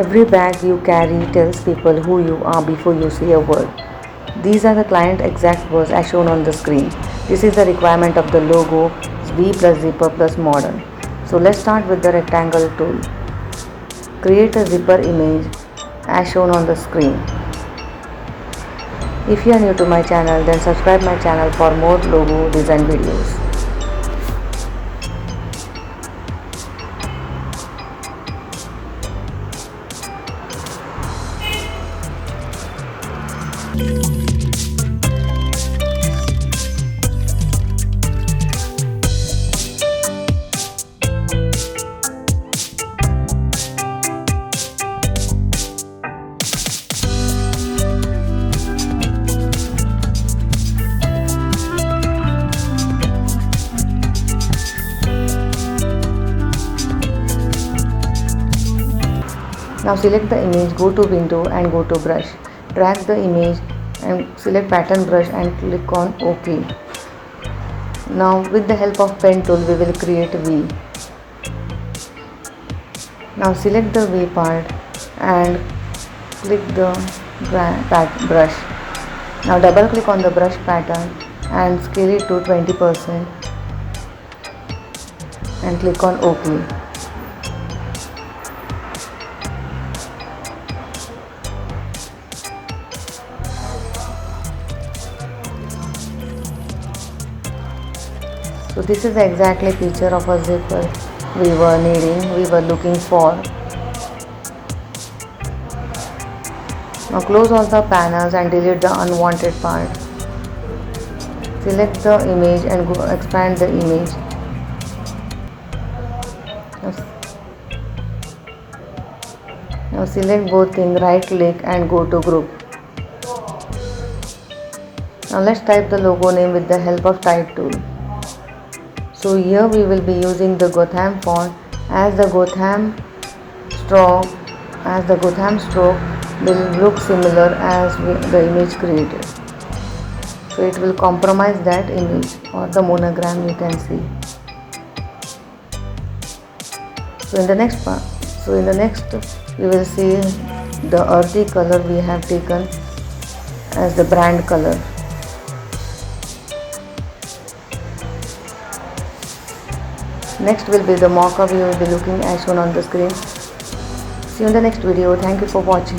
Every bag you carry tells people who you are before you say a word. These are the client exact words as shown on the screen. This is the requirement of the logo V plus zipper plus modern. So let's start with the rectangle tool. Create a zipper image as shown on the screen. If you are new to my channel, then subscribe my channel for more logo design videos. Now select the image, go to window and go to brush. Drag the image and select pattern brush and click on OK. Now with the help of pen tool we will create a V. Now select the V part and click the brush. Now double click on the brush pattern and scale it to 20% and click on OK. So this is exactly picture of a zipper we were looking for. Now close all the panels and delete the unwanted part. Select the image and go expand the image. Now select both things, right click and go to group. Now let's type the logo name with the help of type tool. So here we will be using the Gotham font as the Gotham stroke will look similar as the image created. So it will compromise that image or the monogram you can see. So in the next we will see the earthy color we have taken as the brand color. Next will be the mock-up you will be looking as shown on the screen. See you in the next video. Thank you for watching.